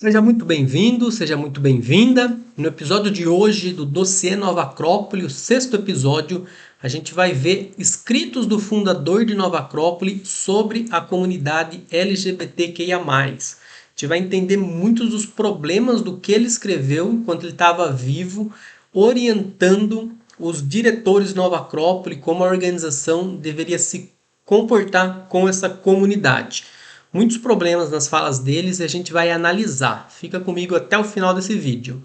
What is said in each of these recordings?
Seja muito bem-vindo, seja muito bem-vinda. No episódio de hoje do Dossiê Nova Acrópole, o sexto episódio, a gente vai ver escritos do fundador de Nova Acrópole sobre a comunidade LGBTQIA+. A gente vai entender muitos dos problemas do que ele escreveu enquanto ele estava vivo, orientando os diretores de Nova Acrópole como a organização deveria se comportar com essa comunidade. Muitos problemas nas falas deles e a gente vai analisar. Fica comigo até o final desse vídeo.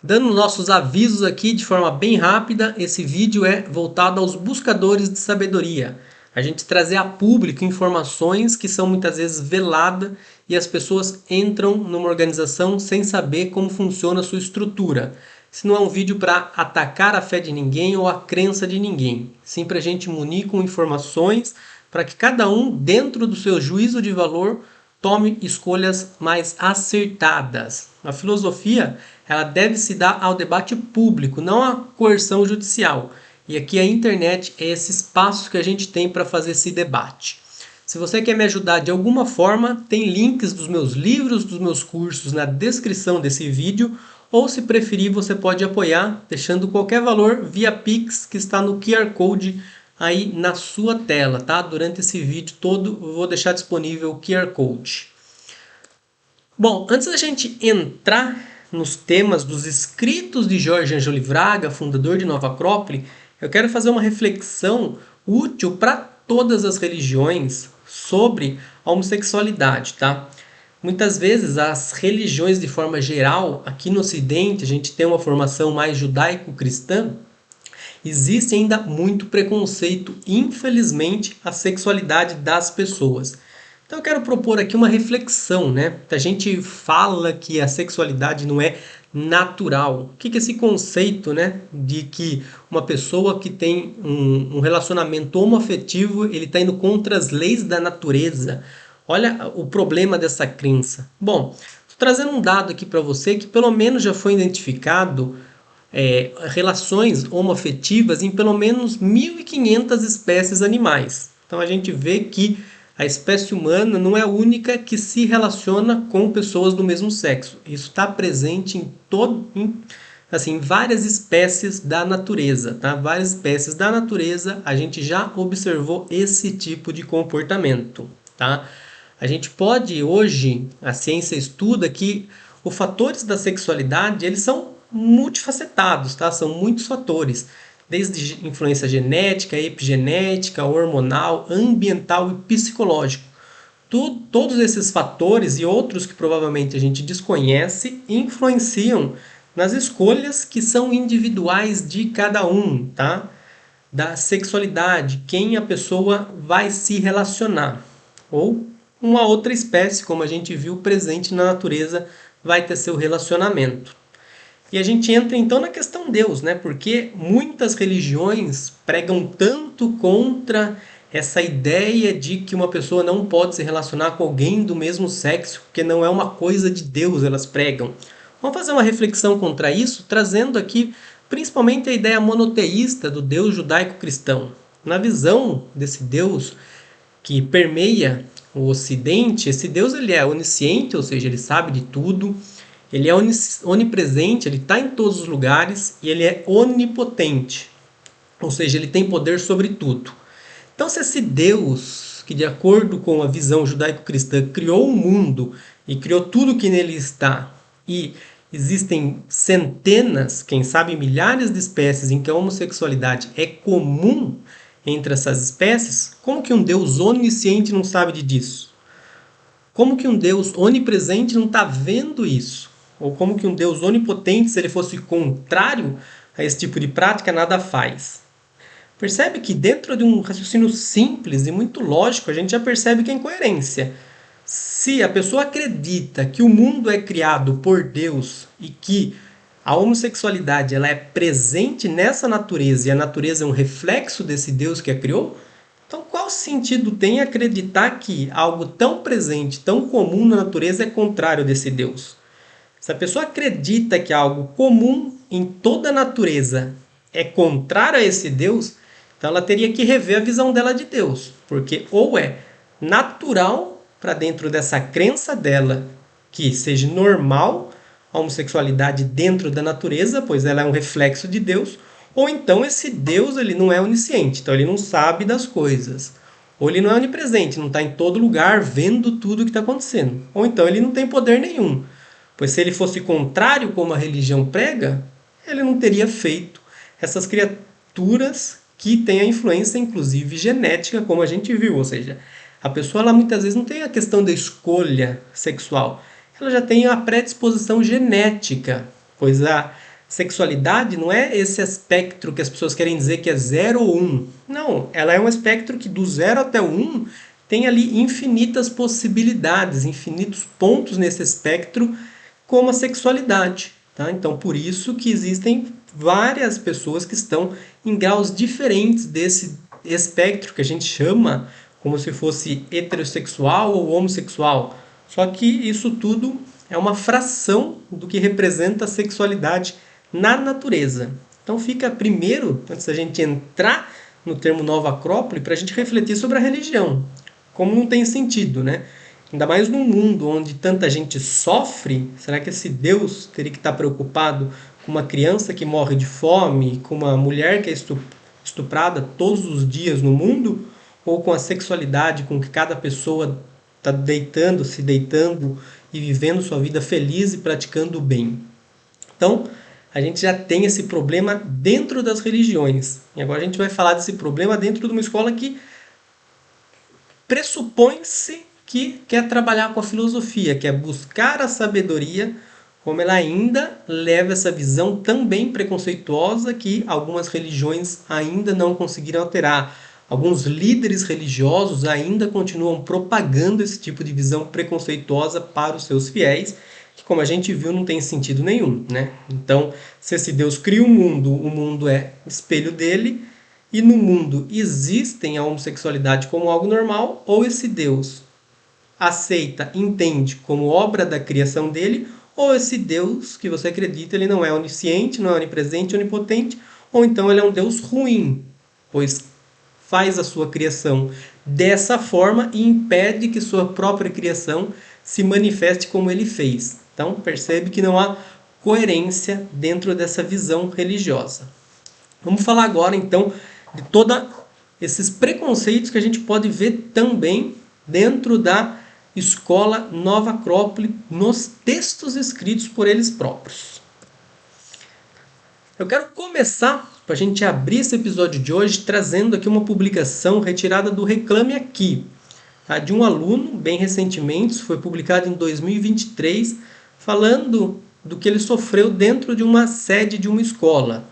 Dando nossos avisos aqui de forma bem rápida, esse vídeo é voltado aos buscadores de sabedoria. A gente trazer a público informações que são muitas vezes veladas e as pessoas entram numa organização sem saber como funciona a sua estrutura. Esse não é um vídeo para atacar a fé de ninguém ou a crença de ninguém, sim para a gente munir com informações para que cada um, dentro do seu juízo de valor, tome escolhas mais acertadas. A filosofia ela deve se dar ao debate público, não à coerção judicial. E aqui a internet é esse espaço que a gente tem para fazer esse debate. Se você quer me ajudar de alguma forma, tem links dos meus livros, dos meus cursos na descrição desse vídeo, ou se preferir, você pode apoiar deixando qualquer valor via Pix que está no QR Code aí na sua tela, tá? Durante esse vídeo todo eu vou deixar disponível o QR Code. Bom, antes da gente entrar nos temas dos escritos de Jorge Angeli Vraga, fundador de Nova Acrópole, eu quero fazer uma reflexão útil para todas as religiões sobre a homossexualidade, tá? Muitas vezes as religiões de forma geral, aqui no Ocidente, a gente tem uma formação mais judaico-cristã, existe ainda muito preconceito, infelizmente, à sexualidade das pessoas. Então eu quero propor aqui uma reflexão, né? A gente fala que a sexualidade não é natural. O que é esse conceito, né, de que uma pessoa que tem um relacionamento homoafetivo, ele está indo contra as leis da natureza? Olha o problema dessa crença. Bom, estou trazendo um dado aqui para você que pelo menos já foi identificado relações homoafetivas em pelo menos 1.500 espécies animais. Então a gente vê que a espécie humana não é a única que se relaciona com pessoas do mesmo sexo. Isso está presente em várias espécies da natureza, tá? Várias espécies da natureza a gente já observou esse tipo de comportamento, tá? A gente pode hoje, a ciência estuda que os fatores da sexualidade, eles são multifacetados, tá? São muitos fatores, desde influência genética, epigenética, hormonal, ambiental e psicológico. Todos esses fatores e outros que provavelmente a gente desconhece influenciam nas escolhas que são individuais de cada um, tá? Da sexualidade, quem a pessoa vai se relacionar. Ou uma outra espécie, como a gente viu presente na natureza, vai ter seu relacionamento. E a gente entra então na questão Deus, né? Porque muitas religiões pregam tanto contra essa ideia de que uma pessoa não pode se relacionar com alguém do mesmo sexo, porque não é uma coisa de Deus, elas pregam. Vamos fazer uma reflexão contra isso, trazendo aqui principalmente a ideia monoteísta do Deus judaico-cristão. Na visão desse Deus que permeia o Ocidente, esse Deus ele é onisciente, ou seja, ele sabe de tudo, ele é onipresente, ele está em todos os lugares e ele é onipotente, ou seja, ele tem poder sobre tudo. Então, se esse Deus, que de acordo com a visão judaico-cristã criou o mundo e criou tudo que nele está, e existem centenas, quem sabe milhares de espécies em que a homossexualidade é comum entre essas espécies, como que um Deus onisciente não sabe disso? Como que um Deus onipresente não está vendo isso? Ou como que um Deus onipotente, se ele fosse contrário a esse tipo de prática, nada faz? Percebe que dentro de um raciocínio simples e muito lógico, a gente já percebe que é incoerência. Se a pessoa acredita que o mundo é criado por Deus e que a homossexualidade ela é presente nessa natureza e a natureza é um reflexo desse Deus que a criou, então qual sentido tem acreditar que algo tão presente, tão comum na natureza é contrário desse Deus? Se a pessoa acredita que algo comum em toda a natureza é contrário a esse Deus, então ela teria que rever a visão dela de Deus, porque ou é natural para dentro dessa crença dela que seja normal a homossexualidade dentro da natureza, pois ela é um reflexo de Deus, ou então esse Deus ele não é onisciente, então ele não sabe das coisas. Ou ele não é onipresente, não está em todo lugar vendo tudo o que está acontecendo. Ou então ele não tem poder nenhum. Pois se ele fosse contrário como a religião prega, ele não teria feito essas criaturas que têm a influência, inclusive, genética, como a gente viu. Ou seja, a pessoa ela muitas vezes não tem a questão da escolha sexual. Ela já tem a predisposição genética, pois a sexualidade não é esse espectro que as pessoas querem dizer que é 0 ou 1. Não, ela é um espectro que do 0 até o 1 tem ali infinitas possibilidades, infinitos pontos nesse espectro, como a sexualidade. Tá? Então, por isso que existem várias pessoas que estão em graus diferentes desse espectro que a gente chama como se fosse heterossexual ou homossexual. Só que isso tudo é uma fração do que representa a sexualidade na natureza. Então fica primeiro, antes da gente entrar no termo Nova Acrópole, para a gente refletir sobre a religião. Como não tem sentido, né? Ainda mais num mundo onde tanta gente sofre, será que esse Deus teria que estar preocupado com uma criança que morre de fome, com uma mulher que é estuprada todos os dias no mundo, ou com a sexualidade com que cada pessoa está deitando, se deitando e vivendo sua vida feliz e praticando o bem? Então, a gente já tem esse problema dentro das religiões. E agora a gente vai falar desse problema dentro de uma escola que pressupõe-se que quer trabalhar com a filosofia, quer buscar a sabedoria, como ela ainda leva essa visão também preconceituosa que algumas religiões ainda não conseguiram alterar. Alguns líderes religiosos ainda continuam propagando esse tipo de visão preconceituosa para os seus fiéis, que, como a gente viu, não tem sentido nenhum, né? Então, se esse Deus cria o mundo é espelho dele, e no mundo existem a homossexualidade como algo normal, ou esse Deus aceita, entende como obra da criação dele, ou esse Deus que você acredita, ele não é onisciente, não é onipresente, onipotente, ou então ele é um Deus ruim, pois faz a sua criação dessa forma e impede que sua própria criação se manifeste como ele fez. Então percebe que não há coerência dentro dessa visão religiosa. Vamos falar agora então de todos esses preconceitos que a gente pode ver também dentro da escola Nova Acrópole, nos textos escritos por eles próprios. Eu quero começar, para a gente abrir esse episódio de hoje, trazendo aqui uma publicação retirada do Reclame Aqui, tá? De um aluno, bem recentemente, isso foi publicado em 2023, falando do que ele sofreu dentro de uma sede de uma escola.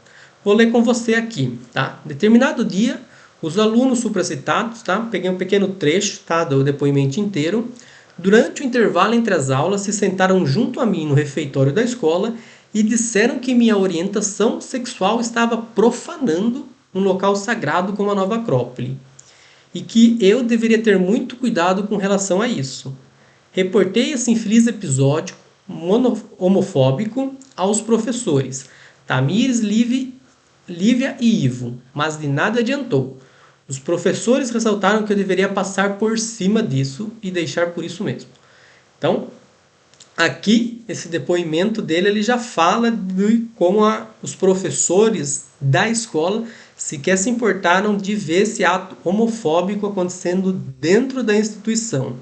Vou ler com você aqui. Tá? Determinado dia, os alunos supracitados, tá? Peguei um pequeno trecho, tá? Do depoimento inteiro. Durante o intervalo entre as aulas, se sentaram junto a mim no refeitório da escola e disseram que minha orientação sexual estava profanando um local sagrado como a Nova Acrópole e que eu deveria ter muito cuidado com relação a isso. Reportei esse infeliz episódio homofóbico aos professores Tamires, Lívia e Ivo, mas de nada adiantou. Os professores ressaltaram que eu deveria passar por cima disso e deixar por isso mesmo. Então, aqui, esse depoimento dele, ele já fala de como os professores da escola sequer se importaram de ver esse ato homofóbico acontecendo dentro da instituição.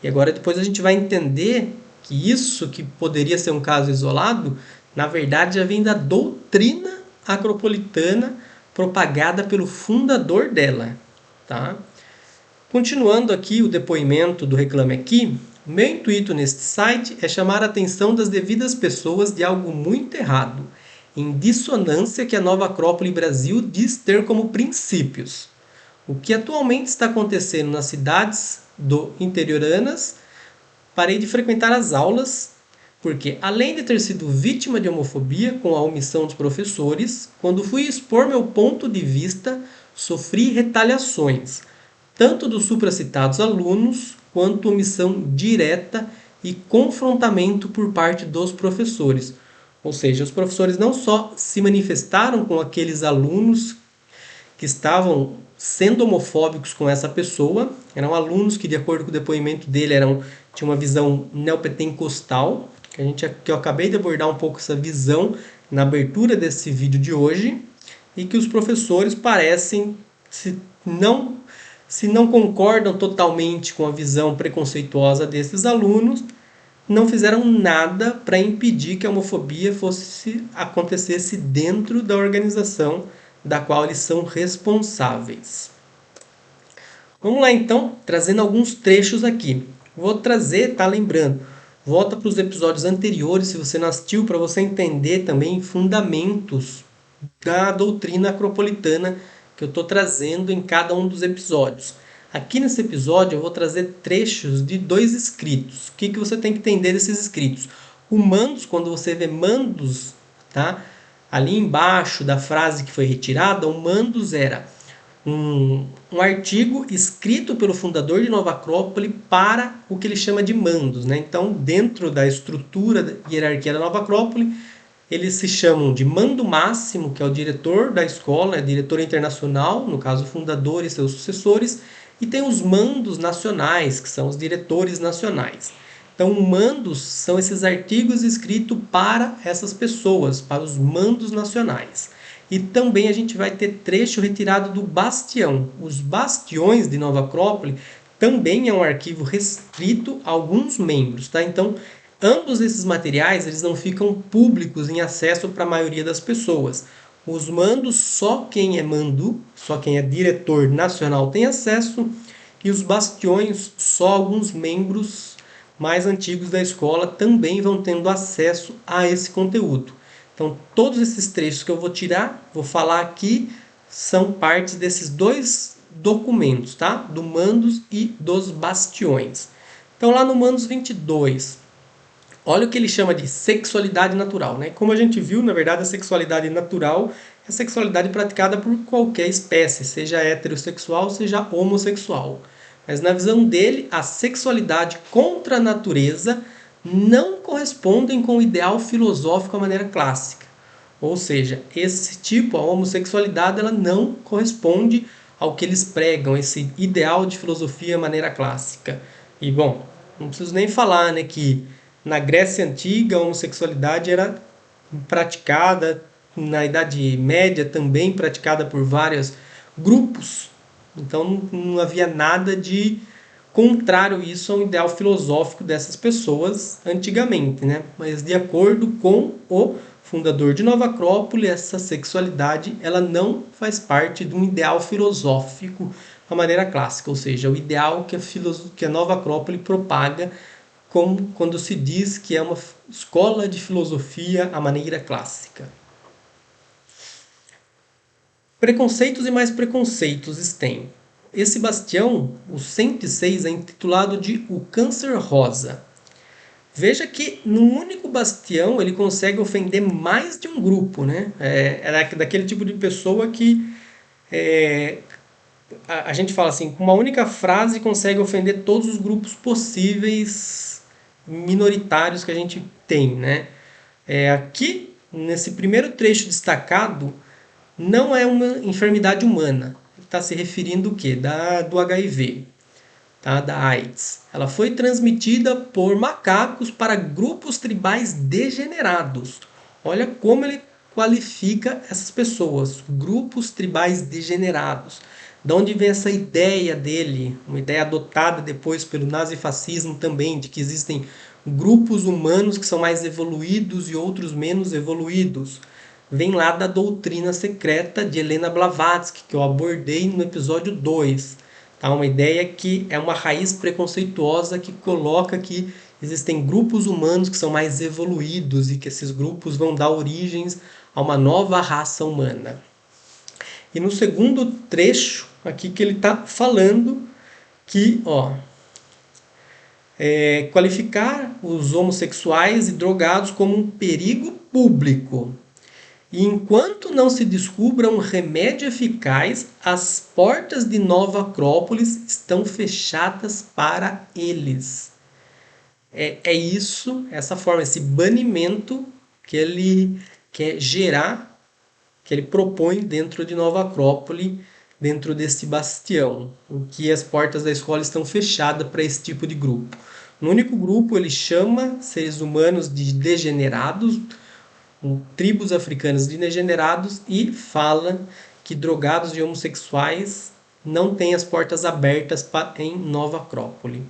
E agora depois a gente vai entender que isso, que poderia ser um caso isolado, na verdade já vem da doutrina acropolitana propagada pelo fundador dela. Tá? Continuando aqui o depoimento do Reclame Aqui, meu intuito neste site é chamar a atenção das devidas pessoas de algo muito errado, em dissonância que a Nova Acrópole Brasil diz ter como princípios. O que atualmente está acontecendo nas cidades interioranas, parei de frequentar as aulas, porque além de ter sido vítima de homofobia com a omissão dos professores, quando fui expor meu ponto de vista, sofri retaliações, tanto dos supracitados alunos, quanto omissão direta e confrontamento por parte dos professores. Ou seja, os professores não só se manifestaram com aqueles alunos que estavam sendo homofóbicos com essa pessoa. Eram alunos que, de acordo com o depoimento dele, tinham uma visão neopentecostal, que eu acabei de abordar um pouco essa visão na abertura desse vídeo de hoje, e que os professores parecem, não, se não concordam totalmente com a visão preconceituosa desses alunos, não fizeram nada para impedir que a homofobia acontecesse dentro da organização da qual eles são responsáveis. Vamos lá então, trazendo alguns trechos aqui. Vou trazer, tá lembrando, volta para os episódios anteriores, se você não assistiu, para você entender também fundamentos da doutrina acropolitana que eu estou trazendo em cada um dos episódios. Aqui nesse episódio eu vou trazer trechos de 2 escritos. O que você tem que entender desses escritos? O mandos, quando você vê mandos, tá? Ali embaixo da frase que foi retirada, o mandos era um artigo escrito pelo fundador de Nova Acrópole para o que ele chama de mandos, né? Então, dentro da estrutura da hierarquia da Nova Acrópole, eles se chamam de mando máximo, que é o diretor da escola, é diretor internacional, no caso o fundador e seus sucessores, e tem os mandos nacionais, que são os diretores nacionais. Então, mandos são esses artigos escritos para essas pessoas, para os mandos nacionais. E também a gente vai ter trecho retirado do Bastião. Os bastiões de Nova Acrópole também é um arquivo restrito a alguns membros, tá? Então, ambos esses materiais eles não ficam públicos em acesso para a maioria das pessoas. Os mandos, só quem é mando, só quem é diretor nacional tem acesso, e os bastiões, só alguns membros mais antigos da escola também vão tendo acesso a esse conteúdo. Então, todos esses trechos que eu vou tirar, vou falar aqui, são partes desses 2 documentos, tá? Do Mandos e dos Bastiões. Então, lá no Mandos 22, olha o que ele chama de sexualidade natural, né? Como a gente viu, na verdade, a sexualidade natural é a sexualidade praticada por qualquer espécie, seja heterossexual, seja homossexual. Mas na visão dele, a sexualidade contra a natureza não correspondem com o ideal filosófico à maneira clássica. Ou seja, esse tipo, a homossexualidade, ela não corresponde ao que eles pregam, esse ideal de filosofia à maneira clássica. E, bom, não preciso nem falar, né, que na Grécia Antiga a homossexualidade era praticada, na Idade Média também praticada por vários grupos. Então não havia nada de contrário isso ao ideal filosófico dessas pessoas antigamente, né? Mas de acordo com o fundador de Nova Acrópole, essa sexualidade ela não faz parte de um ideal filosófico à maneira clássica, ou seja, o ideal que a Nova Acrópole propaga como quando se diz que é uma escola de filosofia à maneira clássica. Preconceitos e mais preconceitos tem. Esse bastião, o 106, é intitulado de O Câncer Rosa. Veja que num único bastião ele consegue ofender mais de um grupo, né? É daquele tipo de pessoa que a gente fala assim, com uma única frase consegue ofender todos os grupos possíveis minoritários que a gente tem, né? Aqui, nesse primeiro trecho destacado, não é uma enfermidade humana. Está se referindo o quê? Do HIV, tá? Da AIDS. Ela foi transmitida por macacos para grupos tribais degenerados. Olha como ele qualifica essas pessoas, grupos tribais degenerados. De onde vem essa ideia dele, uma ideia adotada depois pelo nazifascismo também, de que existem grupos humanos que são mais evoluídos e outros menos evoluídos. Vem lá da doutrina secreta de Helena Blavatsky, que eu abordei no episódio 2. Tá? Uma ideia que é uma raiz preconceituosa que coloca que existem grupos humanos que são mais evoluídos e que esses grupos vão dar origens a uma nova raça humana. E no segundo trecho, aqui que ele está falando que, qualificar os homossexuais e drogados como um perigo público. E enquanto não se descubra um remédio eficaz, as portas de Nova Acrópolis estão fechadas para eles. É isso, essa forma, esse banimento que ele quer gerar, que ele propõe dentro de Nova Acrópole, dentro deste bastião, em que as portas da escola estão fechadas para esse tipo de grupo. No único grupo, ele chama seres humanos de degenerados, tribos africanas de degenerados, e fala que drogados e homossexuais não têm as portas abertas em Nova Acrópole.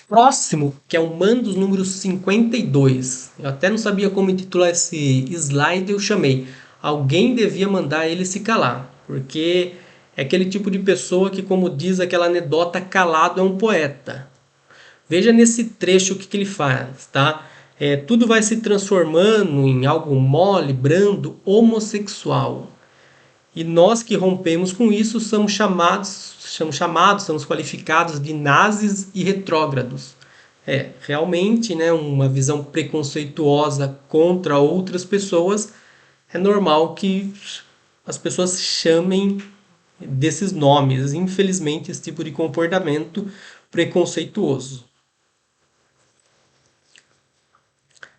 Próximo, que é o Mandos número 52. Eu até não sabia como intitular esse slide, eu chamei. Alguém devia mandar ele se calar, porque é aquele tipo de pessoa que, como diz aquela anedota, calado é um poeta. Veja nesse trecho o que ele faz, tá? Tudo vai se transformando em algo mole, brando, homossexual. E nós que rompemos com isso somos qualificados de nazis e retrógrados. Realmente, né, uma visão preconceituosa contra outras pessoas, é normal que as pessoas chamem desses nomes. Infelizmente, esse tipo de comportamento preconceituoso.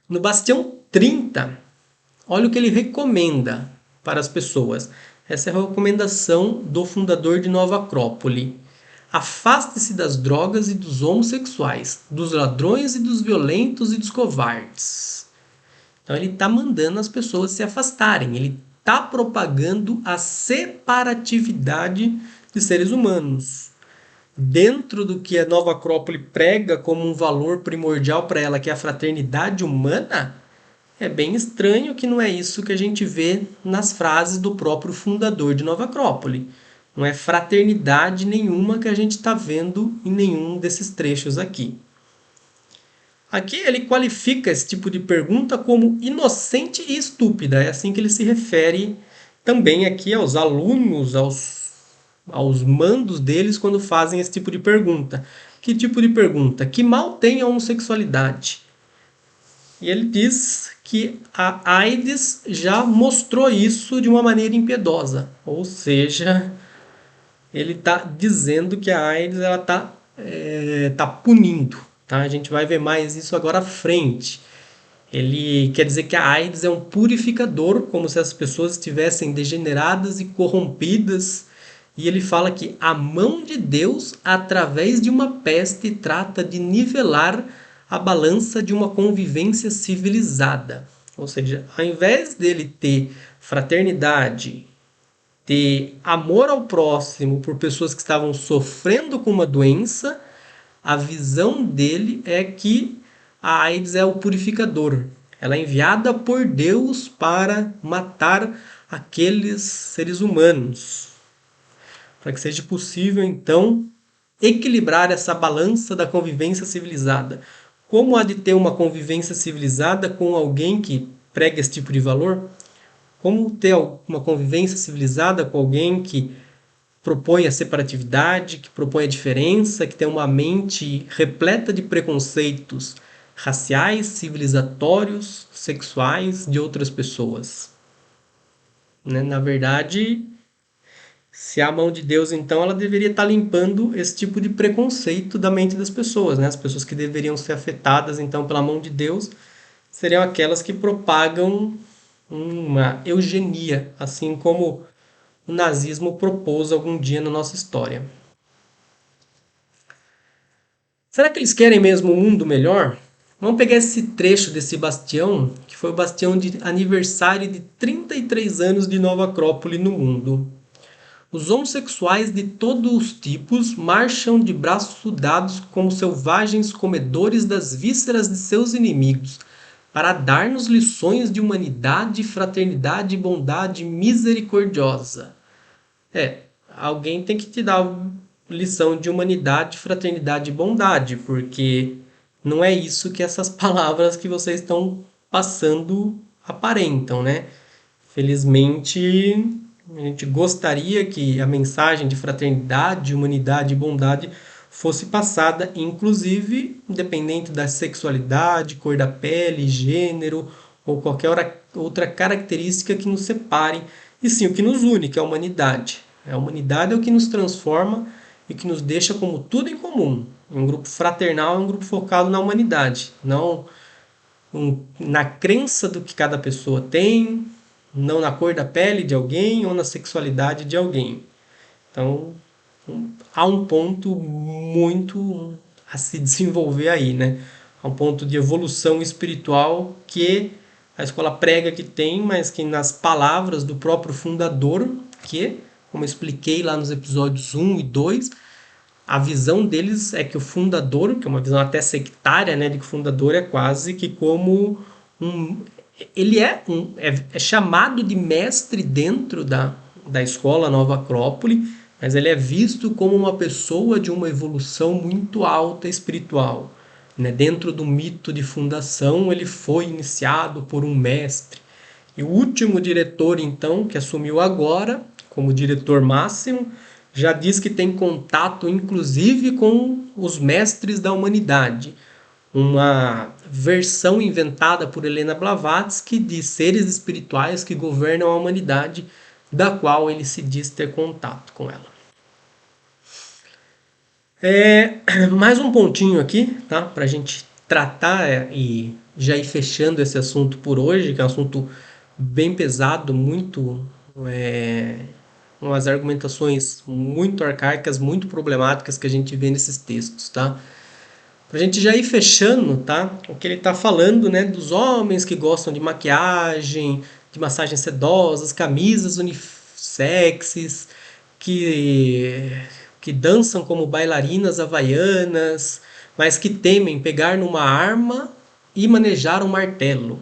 No Bastião 30, olha o que ele recomenda para as pessoas. Essa é a recomendação do fundador de Nova Acrópole. Afaste-se das drogas e dos homossexuais, dos ladrões e dos violentos e dos covardes. Então ele está mandando as pessoas se afastarem. Ele está propagando a separatividade de seres humanos. Dentro do que a Nova Acrópole prega como um valor primordial para ela, que é a fraternidade humana, é bem estranho que não é isso que a gente vê nas frases do próprio fundador de Nova Acrópole. Não é fraternidade nenhuma que a gente está vendo em nenhum desses trechos aqui. Aqui ele qualifica esse tipo de pergunta como inocente e estúpida. É assim que ele se refere também aqui aos alunos, aos mandos deles quando fazem esse tipo de pergunta. Que tipo de pergunta? Que mal tem a homossexualidade? E ele diz que a AIDS já mostrou isso de uma maneira impiedosa. Ou seja, ele está dizendo que a AIDS tá punindo. Tá? A gente vai ver mais isso agora à frente. Ele quer dizer que a AIDS é um purificador, como se as pessoas estivessem degeneradas e corrompidas. E ele fala que a mão de Deus, através de uma peste, trata de nivelar a balança de uma convivência civilizada. Ou seja, ao invés dele ter fraternidade, ter amor ao próximo por pessoas que estavam sofrendo com uma doença, a visão dele é que a AIDS é o purificador. Ela é enviada por Deus para matar aqueles seres humanos. Para que seja possível, então, equilibrar essa balança da convivência civilizada. Como há de ter uma convivência civilizada com alguém que prega esse tipo de valor? Como ter uma convivência civilizada com alguém que propõe a separatividade, que propõe a diferença, que tem uma mente repleta de preconceitos raciais, civilizatórios, sexuais de outras pessoas? Né? Na verdade, se há a mão de Deus, então, ela deveria estar limpando esse tipo de preconceito da mente das pessoas. Né? As pessoas que deveriam ser afetadas, então, pela mão de Deus, seriam aquelas que propagam uma eugenia, assim como o nazismo propôs algum dia na nossa história. Será que eles querem mesmo um mundo melhor? Vamos pegar esse trecho desse bastião, que foi o bastião de aniversário de 33 anos de Nova Acrópole no mundo. Os homossexuais de todos os tipos marcham de braços dados como selvagens comedores das vísceras de seus inimigos, para dar-nos lições de humanidade, fraternidade e bondade misericordiosa. Alguém tem que te dar lição de humanidade, fraternidade e bondade, porque não é isso que essas palavras que vocês estão passando aparentam, né? Felizmente, a gente gostaria que a mensagem de fraternidade, humanidade e bondade fosse passada, inclusive, independente da sexualidade, cor da pele, gênero ou qualquer outra característica que nos separe, e sim o que nos une, que é a humanidade. A humanidade é o que nos transforma e que nos deixa como tudo em comum. Um grupo fraternal é um grupo focado na humanidade, não na crença do que cada pessoa tem, não na cor da pele de alguém ou na sexualidade de alguém. Então, há um ponto muito a se desenvolver aí, né? Há um ponto de evolução espiritual que a escola prega que tem, mas que nas palavras do próprio fundador, que, como eu expliquei lá nos episódios 1 e 2, a visão deles é que o fundador, que é uma visão até sectária, né, de que o fundador é quase que como um... Ele é chamado de mestre dentro da escola Nova Acrópole, mas ele é visto como uma pessoa de uma evolução muito alta espiritual. Né? Dentro do mito de fundação, ele foi iniciado por um mestre. E o último diretor, então, que assumiu agora, como diretor máximo, já diz que tem contato, inclusive, com os mestres da humanidade. Uma versão inventada por Helena Blavatsky de seres espirituais que governam a humanidade, da qual ele se diz ter contato com ela. Mais um pontinho aqui, tá? Para a gente tratar e já ir fechando esse assunto por hoje, que é um assunto bem pesado, muito umas argumentações muito arcaicas, muito problemáticas que a gente vê nesses textos, tá? Pra gente já ir fechando, tá? O que ele tá falando, né, dos homens que gostam de maquiagem, de massagens sedosas, camisas unissexes, que que dançam como bailarinas havaianas, mas que temem pegar numa arma e manejar um martelo.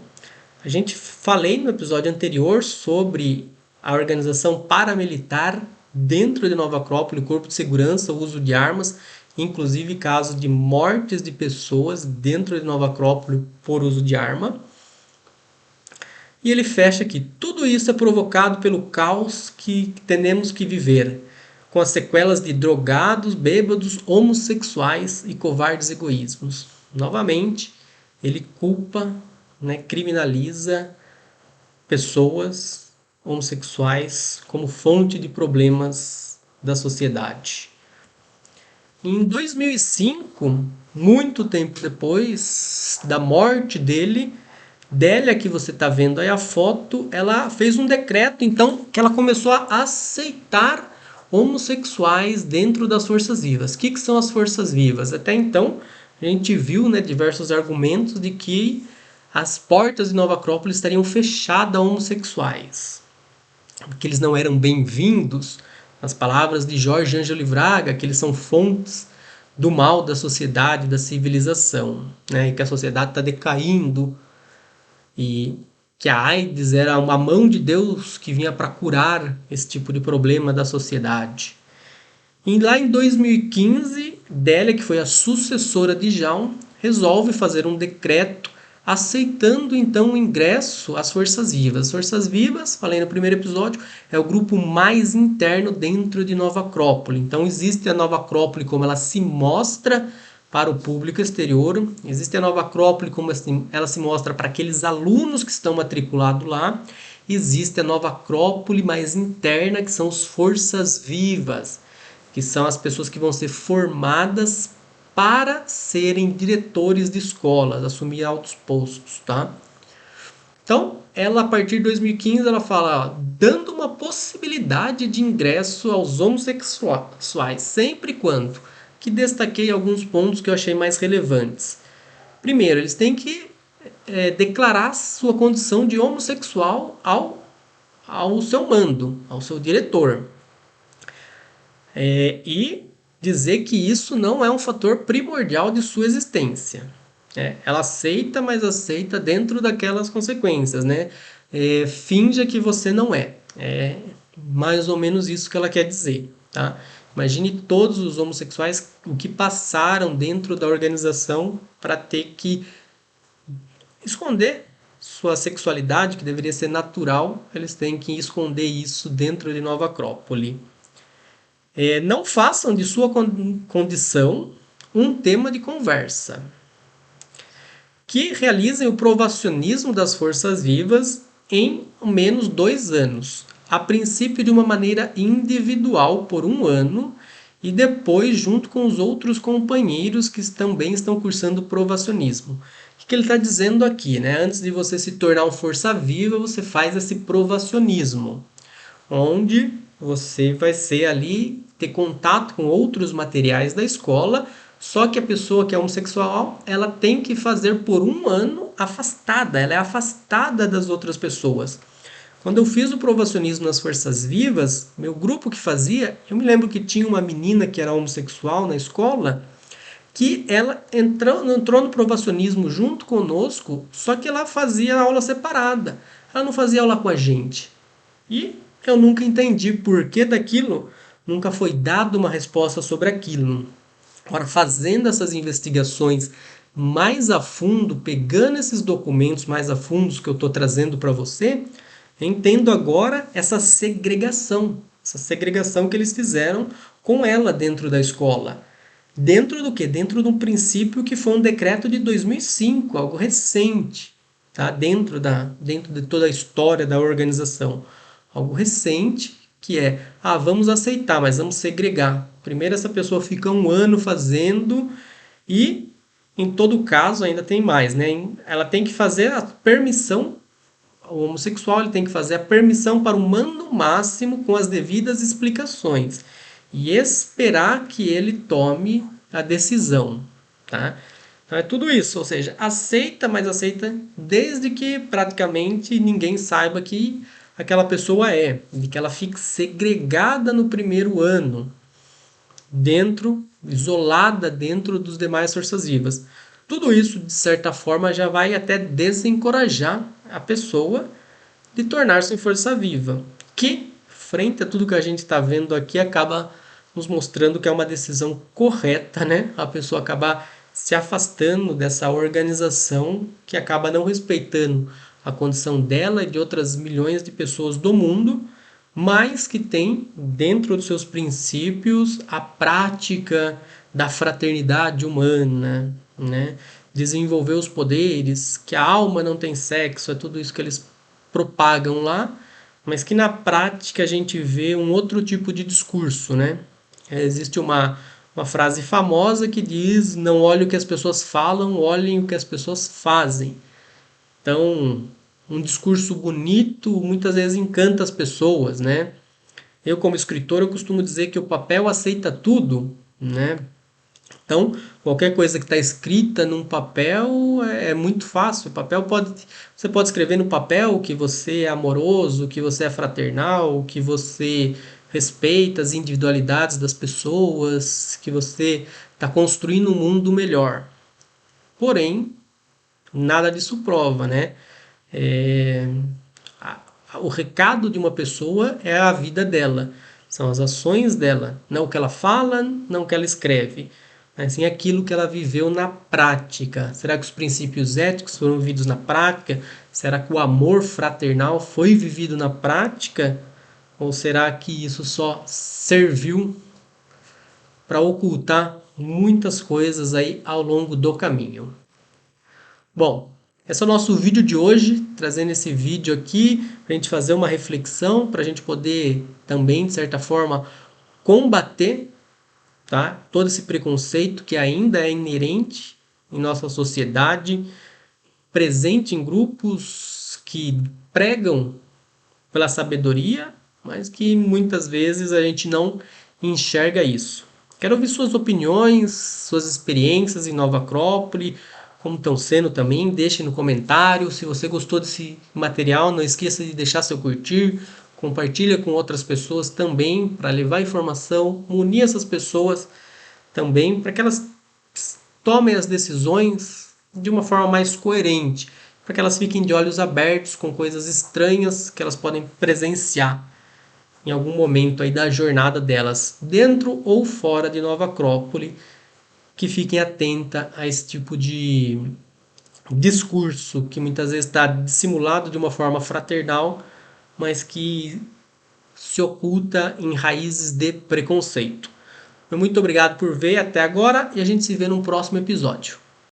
A gente falei no episódio anterior sobre a organização paramilitar dentro de Nova Acrópole, o corpo de segurança, o uso de armas, inclusive casos de mortes de pessoas dentro de Nova Acrópole por uso de arma. E ele fecha que tudo isso é provocado pelo caos que temos que viver, com as sequelas de drogados, bêbados, homossexuais e covardes egoísmos. Novamente, ele culpa, né, criminaliza pessoas homossexuais como fonte de problemas da sociedade. Em 2005, muito tempo depois da morte dele, Délia, que você está vendo aí a foto, ela fez um decreto, então, que ela começou a aceitar homossexuais dentro das forças vivas. O que são as forças vivas? Até então, a gente viu, né, diversos argumentos de que as portas de Nova Acrópole estariam fechadas a homossexuais, que eles não eram bem-vindos, nas palavras de Jorge Ângelo Livraga, que eles são fontes do mal da sociedade, da civilização, né, e que a sociedade está decaindo, e que a AIDS era uma mão de Deus que vinha para curar esse tipo de problema da sociedade. E lá em 2015, Délia, que foi a sucessora de Jaun, resolve fazer um decreto aceitando então o ingresso às forças vivas. As forças vivas, falei no primeiro episódio, é o grupo mais interno dentro de Nova Acrópole. Então existe a Nova Acrópole como ela se mostra para o público exterior, existe a Nova Acrópole como ela se mostra para aqueles alunos que estão matriculados lá, existe a Nova Acrópole mais interna, que são as forças vivas, que são as pessoas que vão ser formadas para serem diretores de escolas, assumir altos postos, tá? Então, ela a partir de 2015 ela fala, ó, dando uma possibilidade de ingresso aos homossexuais, sempre e quando, que destaquei alguns pontos que eu achei mais relevantes. Primeiro, eles têm que declarar sua condição de homossexual ao seu mando, ao seu diretor. E dizer que isso não é um fator primordial de sua existência. Ela aceita, mas aceita dentro daquelas consequências, né? Finja que você não é. É mais ou menos isso que ela quer dizer, tá? Imagine todos os homossexuais o que passaram dentro da organização para ter que esconder sua sexualidade, que deveria ser natural, eles têm que esconder isso dentro de Nova Acrópole. Não façam de sua condição um tema de conversa. Que realizem o provacionismo das forças vivas em ao menos 2 anos, a princípio de uma maneira individual por 1 ano e depois junto com os outros companheiros que também estão cursando provacionismo. que ele está dizendo aqui, né? Antes de você se tornar um força viva, você faz esse provacionismo, onde você vai ser ali, ter contato com outros materiais da escola, só que a pessoa que é homossexual, ela tem que fazer por um ano afastada, ela é afastada das outras pessoas. Quando eu fiz o provacionismo nas Forças Vivas, meu grupo que fazia, eu me lembro que tinha uma menina que era homossexual na escola, que ela entrou no provacionismo junto conosco, só que ela fazia aula separada. Ela não fazia aula com a gente. E eu nunca entendi por que daquilo, nunca foi dada uma resposta sobre aquilo. Agora, fazendo essas investigações mais a fundo, pegando esses documentos mais a fundo que eu estou trazendo para você, eu entendo agora essa segregação que eles fizeram com ela dentro da escola. Dentro do quê? Dentro de um princípio que foi um decreto de 2005, algo recente, tá? Dentro de toda a história da organização. Algo recente que é, vamos aceitar, mas vamos segregar. Primeiro essa pessoa fica um ano fazendo e, em todo caso, ainda tem mais, né? Ela tem que fazer a permissão, o homossexual ele tem que fazer a permissão para o mando máximo com as devidas explicações e esperar que ele tome a decisão, tá? Então é tudo isso, ou seja, aceita, mas aceita desde que praticamente ninguém saiba que aquela pessoa de que ela fique segregada no primeiro ano, isolada dentro dos demais forças vivas. Tudo isso, de certa forma, já vai até desencorajar a pessoa de tornar-se força viva, que, frente a tudo que a gente está vendo aqui, acaba nos mostrando que é uma decisão correta, né? A pessoa acabar se afastando dessa organização que acaba não respeitando a condição dela e de outras milhões de pessoas do mundo, mas que tem dentro dos seus princípios a prática da fraternidade humana, né? Desenvolver os poderes, que a alma não tem sexo, é tudo isso que eles propagam lá, mas que na prática a gente vê um outro tipo de discurso, né? Existe uma frase famosa que diz: não olhe o que as pessoas falam, olhem o que as pessoas fazem. Então, um discurso bonito muitas vezes encanta as pessoas, né? Eu, como escritor, eu costumo dizer que o papel aceita tudo, né? Então, qualquer coisa que está escrita num papel é muito fácil. Você pode escrever no papel que você é amoroso, que você é fraternal, que você respeita as individualidades das pessoas, que você está construindo um mundo melhor. Porém, nada disso prova, né? É, o recado de uma pessoa é a vida dela, são as ações dela, não o que ela fala, não o que ela escreve, mas sim aquilo que ela viveu na prática. Será que os princípios éticos foram vividos na prática? Será que o amor fraternal foi vivido na prática? Ou será que isso só serviu para ocultar muitas coisas aí ao longo do caminho? Bom, esse é o nosso vídeo de hoje, trazendo esse vídeo aqui para a gente fazer uma reflexão, para a gente poder também, de certa forma, combater, tá, todo esse preconceito que ainda é inerente em nossa sociedade, presente em grupos que pregam pela sabedoria, mas que muitas vezes a gente não enxerga isso. Quero ouvir suas opiniões, suas experiências em Nova Acrópole, como estão sendo também. Deixe no comentário. Se você gostou desse material, não esqueça de deixar seu curtir, compartilha com outras pessoas também, para levar informação, unir essas pessoas também, para que elas tomem as decisões de uma forma mais coerente, para que elas fiquem de olhos abertos com coisas estranhas que elas podem presenciar em algum momento aí da jornada delas, dentro ou fora de Nova Acrópole, que fiquem atentas a esse tipo de discurso que muitas vezes está dissimulado de uma forma fraternal, mas que se oculta em raízes de preconceito. Muito obrigado por ver até agora e a gente se vê num próximo episódio.